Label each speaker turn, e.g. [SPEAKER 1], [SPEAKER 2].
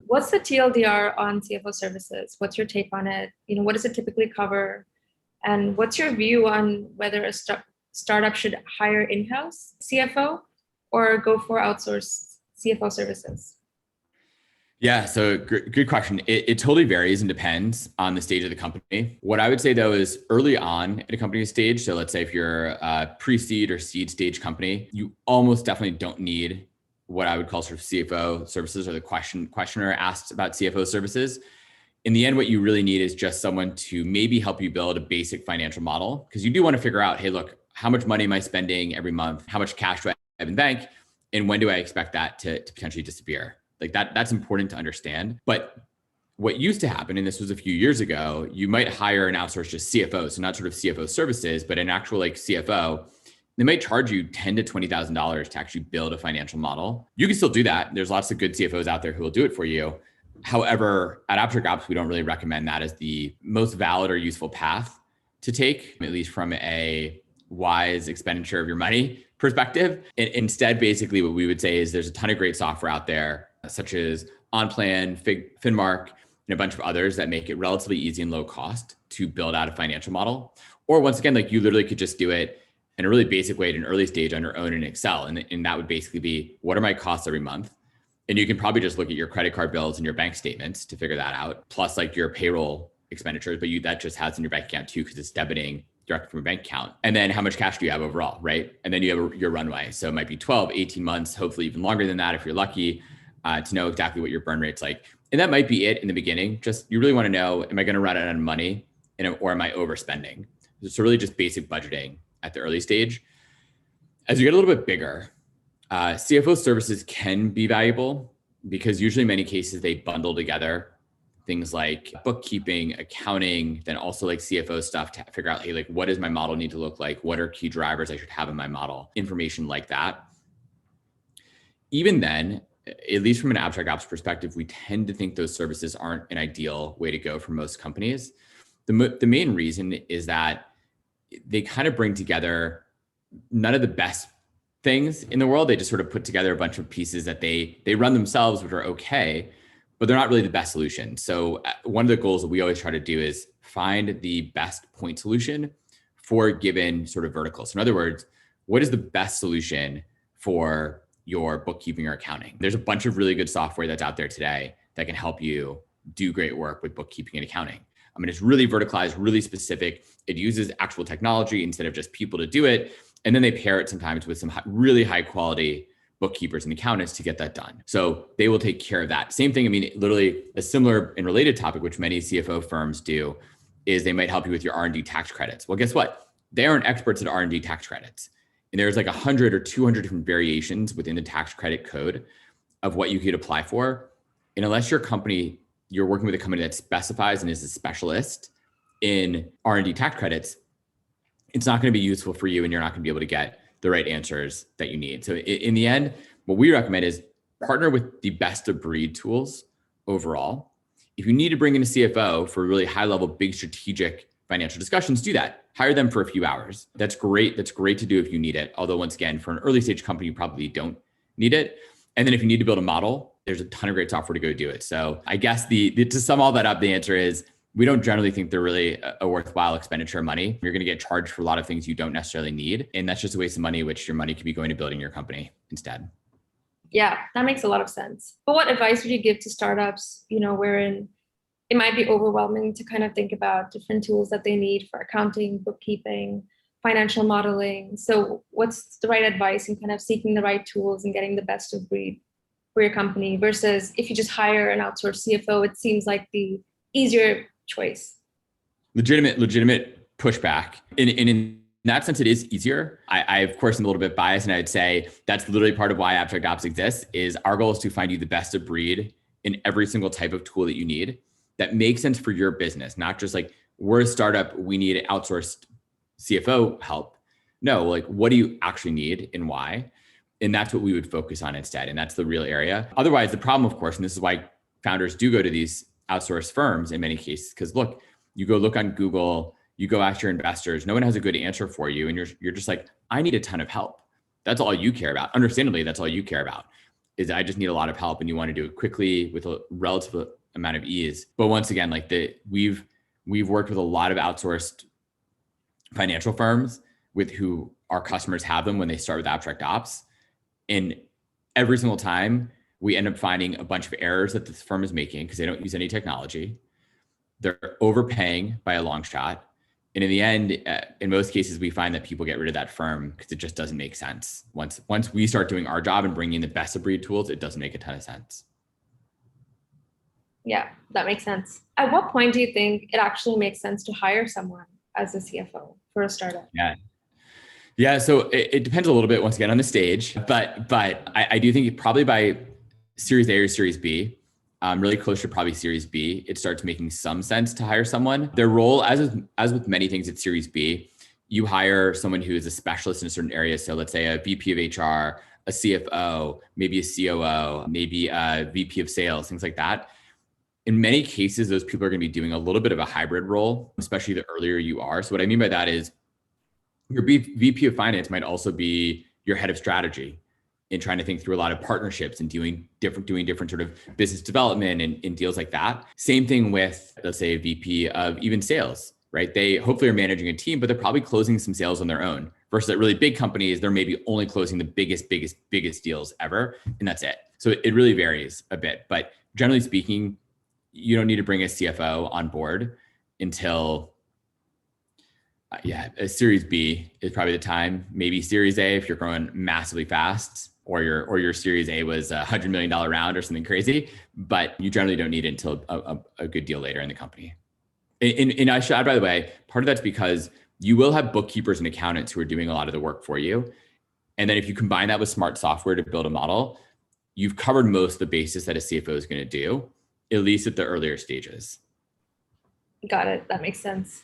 [SPEAKER 1] What's the TLDR on CFO services? What's your take on it? What does it typically cover? And what's your view on whether a startup should hire in-house CFO or go for outsourced CFO services?
[SPEAKER 2] Yeah, so good question. It totally varies and depends on the stage of the company. What I would say though is early on at a company's stage, so let's say if you're a pre-seed or seed stage company, you almost definitely don't need what I would call sort of CFO services, or the questioner asked about CFO services. In the end, what you really need is just someone to maybe help you build a basic financial model, because you do want to figure out, hey, look, how much money am I spending every month? How much cash do I have in the bank? And when do I expect that to potentially disappear? Like that's important to understand. But what used to happen, and this was a few years ago, you might hire an outsourced just CFO, so not sort of CFO services, but an actual like CFO. They might charge you $10,000 to $20,000 to actually build a financial model. You can still do that. There's lots of good CFOs out there who will do it for you. However, at AbstractOps, we don't really recommend that as the most valid or useful path to take, at least from a wise expenditure of your money perspective. Instead, basically what we would say is there's a ton of great software out there, such as OnPlan, Finmark, and a bunch of others that make it relatively easy and low cost to build out a financial model. Or once again, like you literally could just do it in a really basic way at an early stage on your own in Excel. And that would basically be, what are my costs every month? And you can probably just look at your credit card bills and your bank statements to figure that out, plus like your payroll expenditures, but that just has in your bank account too, because it's debiting directly from your bank account. And then how much cash do you have overall, right? And then you have your runway. So it might be 12, 18 months, hopefully even longer than that if you're lucky, to know exactly what your burn rate's like. And that might be it in the beginning. Just, you really want to know, am I going to run out of money or am I overspending? So really just basic budgeting at the early stage. As you get a little bit bigger, CFO services can be valuable because usually in many cases they bundle together things like bookkeeping, accounting, then also like CFO stuff to figure out, hey, like what does my model need to look like? What are key drivers I should have in my model? Information like that. Even then, at least from an AbstractOps perspective, we tend to think those services aren't an ideal way to go for most companies. The main reason is that they kind of bring together none of the best things in the world. They just sort of put together a bunch of pieces that they run themselves, which are okay, but they're not really the best solution. So one of the goals that we always try to do is find the best point solution for a given sort of vertical. So in other words, what is the best solution for your bookkeeping or accounting? There's a bunch of really good software that's out there today that can help you do great work with bookkeeping and accounting. I mean, it's really verticalized, really specific. It uses actual technology instead of just people to do it. And then they pair it sometimes with some really high quality bookkeepers and accountants to get that done. So they will take care of that. Same thing, I mean, literally a similar and related topic, which many CFO firms do, is they might help you with your R&D tax credits. Well, guess what? They aren't experts at R&D tax credits. And there's like 100 or 200 different variations within the tax credit code of what you could apply for. And unless you're working with a company that specifies and is a specialist in R&D tax credits, it's not going to be useful for you and you're not going to be able to get the right answers that you need. So in the end, what we recommend is partner with the best of breed tools overall. If you need to bring in a CFO for really high level, big strategic financial discussions, do that. Hire them for a few hours. That's great. That's great to do if you need it. Although once again, for an early stage company, you probably don't need it. And then if you need to build a model, there's a ton of great software to go do it. So I guess to sum all that up, the answer is we don't generally think they're really a worthwhile expenditure of money. You're going to get charged for a lot of things you don't necessarily need. And that's just a waste of money, which your money could be going to building your company instead.
[SPEAKER 1] Yeah, that makes a lot of sense. But what advice would you give to startups, wherein it might be overwhelming to kind of think about different tools that they need for accounting, bookkeeping, financial modeling? So what's the right advice in kind of seeking the right tools and getting the best of breed for your company versus if you just hire an outsourced CFO, it seems like the easier choice?
[SPEAKER 2] Legitimate pushback. In that sense, it is easier. I of course am a little bit biased, and I'd say that's literally part of why AbstractOps exists. Is our goal is to find you the best of breed in every single type of tool that you need that makes sense for your business, not just like we're a startup, we need outsourced CFO help. No, like what do you actually need and why? And that's what we would focus on instead. And that's the real area. Otherwise, the problem, of course, and this is why founders do go to these outsourced firms in many cases, because look, you go look on Google, you go ask your investors, no one has a good answer for you. And you're just like, I need a ton of help. That's all you care about. Understandably, that's all you care about. is I just need a lot of help and you want to do it quickly with a relative amount of ease. But once again, like we've worked with a lot of outsourced financial firms with who our customers have them when they start with AbstractOps. And every single time we end up finding a bunch of errors that this firm is making because they don't use any technology. They're overpaying by a long shot. And in the end, in most cases, we find that people get rid of that firm because it just doesn't make sense. Once we start doing our job and bringing in the best of breed tools, it doesn't make a ton of sense.
[SPEAKER 1] Yeah, that makes sense. At what point do you think it actually makes sense to hire someone as a CFO for a startup?
[SPEAKER 2] Yeah. So it depends a little bit, once again, on the stage, but I do think probably by Series A or Series B, really close to probably Series B, it starts making some sense to hire someone. Their role, as with many things at Series B, you hire someone who is a specialist in a certain area. So let's say a VP of HR, a CFO, maybe a COO, maybe a VP of sales, things like that. In many cases, those people are going to be doing a little bit of a hybrid role, especially the earlier you are. So what I mean by that is your VP of finance might also be your head of strategy in trying to think through a lot of partnerships and doing different sort of business development and deals like that. Same thing with, let's say, a VP of even sales, right? They hopefully are managing a team, but they're probably closing some sales on their own. Versus at really big companies, they're maybe only closing the biggest deals ever, and that's it. So it really varies a bit. But generally speaking, you don't need to bring a CFO on board until a Series B is probably the time. Maybe Series A if you're growing massively fast, or your Series A was $100 million round or something crazy. But you generally don't need it until a good deal later in the company. And I should add, by the way, part of that's because you will have bookkeepers and accountants who are doing a lot of the work for you. And then if you combine that with smart software to build a model, you've covered most of the basis that a CFO is going to do, at least at the earlier stages.
[SPEAKER 1] Got it. That makes sense.